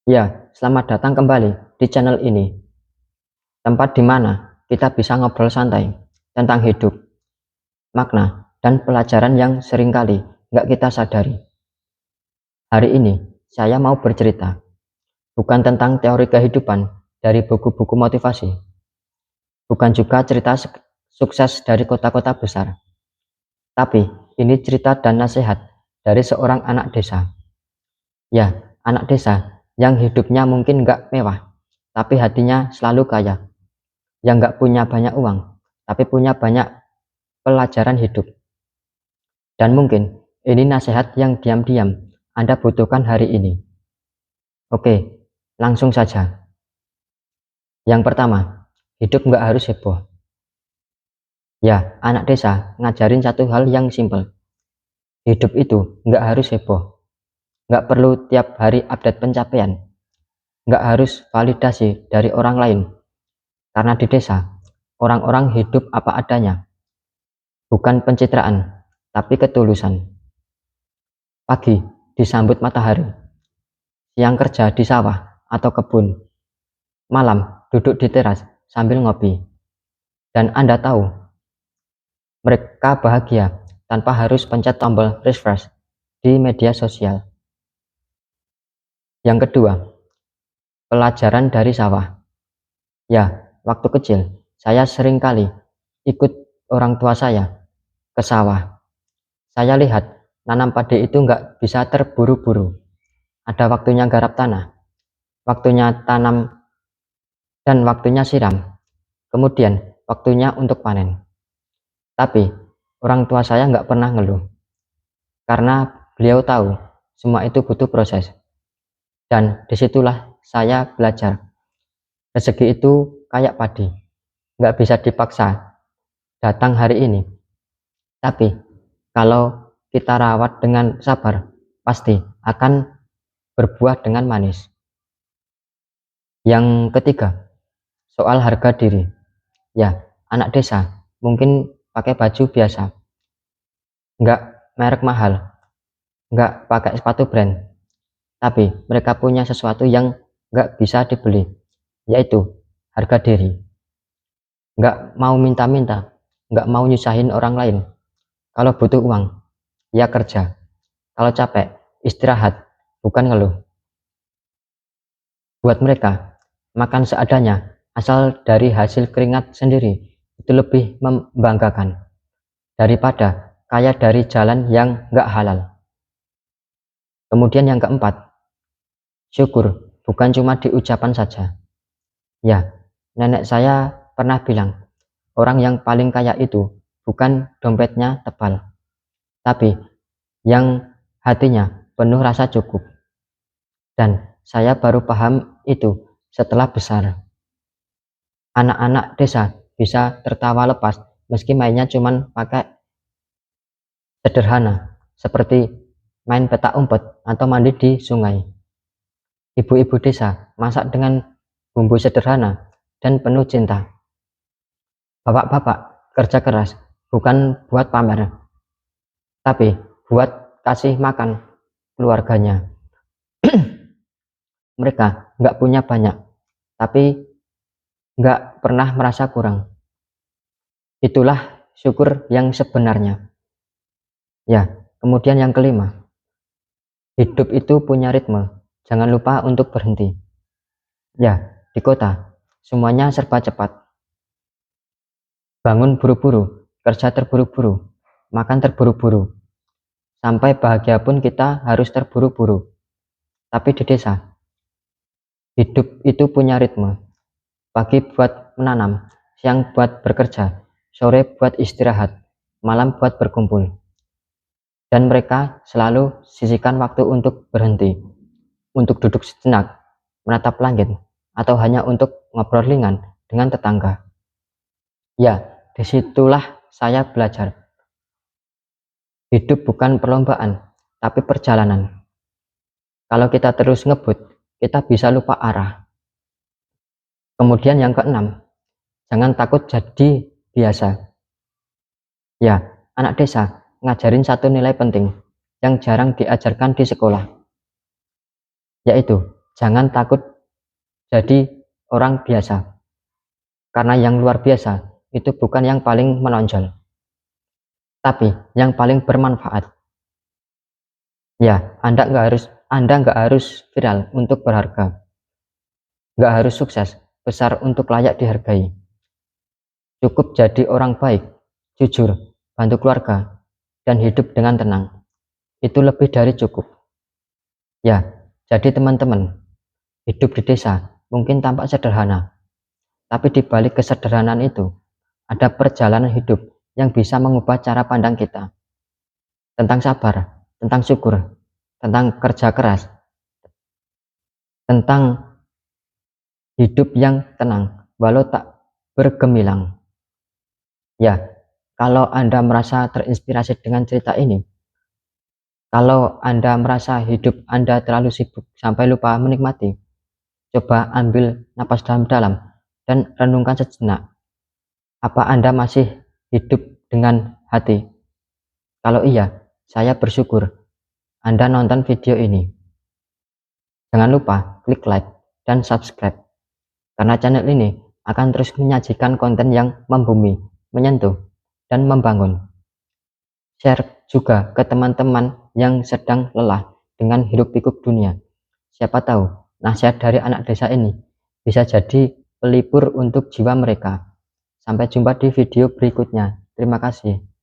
Ya, selamat datang kembali di channel ini, tempat di mana kita bisa ngobrol santai tentang hidup, makna, dan pelajaran yang seringkali nggak kita sadari. Hari ini, saya mau bercerita, bukan tentang teori kehidupan dari buku-buku motivasi, bukan juga cerita sukses dari kota-kota besar, tapi ini cerita dan nasihat dari seorang anak desa. Ya, anak desa yang hidupnya mungkin nggak mewah, tapi hatinya selalu kaya, yang nggak punya banyak uang, tapi punya banyak pelajaran hidup. Dan mungkin ini nasihat yang diam-diam Anda butuhkan hari ini. Oke, langsung saja. Yang pertama, hidup nggak harus heboh. Ya, anak desa ngajarin satu hal yang simpel. Hidup itu nggak harus heboh. Nggak perlu tiap hari update pencapaian. Nggak harus validasi dari orang lain. Karena di desa, orang-orang hidup apa adanya. Bukan pencitraan, tapi ketulusan. Pagi disambut matahari, siang kerja di sawah atau kebun, malam duduk di teras sambil ngopi. Dan Anda tahu, mereka bahagia tanpa harus pencet tombol refresh di media sosial. Yang kedua, pelajaran dari sawah. Ya, waktu kecil, saya sering kali ikut orang tua saya ke sawah. Saya lihat nanam padi itu nggak bisa terburu-buru. Ada waktunya garap tanah, waktunya tanam, dan waktunya siram. Kemudian waktunya untuk panen. Tapi orang tua saya nggak pernah ngeluh, karena beliau tahu semua itu butuh proses. Dan disitulah saya belajar. Rezeki itu kayak padi, nggak bisa dipaksa datang hari ini. Tapi kalau kita rawat dengan sabar, pasti akan berbuah dengan manis. Yang ketiga, soal harga diri. Ya, anak desa mungkin pakai baju biasa, nggak merek mahal, nggak pakai sepatu brand, tapi mereka punya sesuatu yang nggak bisa dibeli, yaitu harga diri. Nggak mau minta-minta, nggak mau nyusahin orang lain. Kalau butuh uang, ya kerja. Kalau capek, istirahat, bukan ngeluh. Buat mereka, makan seadanya asal dari hasil keringat sendiri itu lebih membanggakan daripada kaya dari jalan yang nggak halal. Kemudian yang keempat, syukur bukan cuma di ucapan saja. Ya, nenek saya pernah bilang, orang yang paling kaya itu bukan dompetnya tebal, tapi yang hatinya penuh rasa cukup. Dan saya baru paham itu setelah besar. Anak-anak desa bisa tertawa lepas meski mainnya cuman pakai sederhana, seperti main petak umpet atau mandi di sungai. Ibu-ibu desa masak dengan bumbu sederhana dan penuh cinta. Bapak-bapak kerja keras bukan buat pamer, tapi buat kasih makan keluarganya. Mereka nggak punya banyak, tapi nggak pernah merasa kurang. Itulah syukur yang sebenarnya. Ya, kemudian yang kelima, hidup itu punya ritme. Jangan lupa untuk berhenti. Ya, di kota, semuanya serba cepat. Bangun buru-buru, kerja terburu-buru, makan terburu-buru. Sampai bahagia pun kita harus terburu-buru. Tapi di desa, hidup itu punya ritme. Pagi buat menanam, siang buat bekerja, sore buat istirahat, malam buat berkumpul. Dan mereka selalu sisihkan waktu untuk berhenti, untuk duduk sejenak, menatap langit, atau hanya untuk ngobrol ringan dengan tetangga. Ya, disitulah saya belajar. Hidup bukan perlombaan, tapi perjalanan. Kalau kita terus ngebut, kita bisa lupa arah. Kemudian yang keenam, jangan takut jadi biasa. Ya, anak desa ngajarin satu nilai penting yang jarang diajarkan di sekolah, yaitu Jangan takut jadi orang biasa, karena yang luar biasa itu bukan yang paling menonjol, tapi yang paling bermanfaat. Ya, Anda nggak harus viral untuk berharga, nggak harus sukses besar untuk layak dihargai. Cukup jadi orang baik, jujur, bantu keluarga, dan hidup dengan tenang. Itu lebih dari cukup. Ya, jadi teman-teman, hidup di desa mungkin tampak sederhana, tapi di balik kesederhanaan itu ada perjalanan hidup yang bisa mengubah cara pandang kita tentang sabar, tentang syukur, tentang kerja keras, tentang hidup yang tenang walau tak bergemilang. Ya, kalau Anda merasa terinspirasi dengan cerita ini, kalau Anda merasa hidup Anda terlalu sibuk sampai lupa menikmati, coba ambil napas dalam-dalam dan renungkan sejenak. Apa Anda masih hidup dengan hati? Kalau iya, saya bersyukur Anda nonton video ini. Jangan lupa klik like dan subscribe, karena channel ini akan terus menyajikan konten yang membumi, menyentuh, dan membangun. Share juga ke teman-teman yang sedang lelah dengan hiruk-pikuk dunia. Siapa tahu nasihat dari anak desa ini bisa jadi pelipur untuk jiwa mereka. Sampai jumpa di video berikutnya. Terima kasih.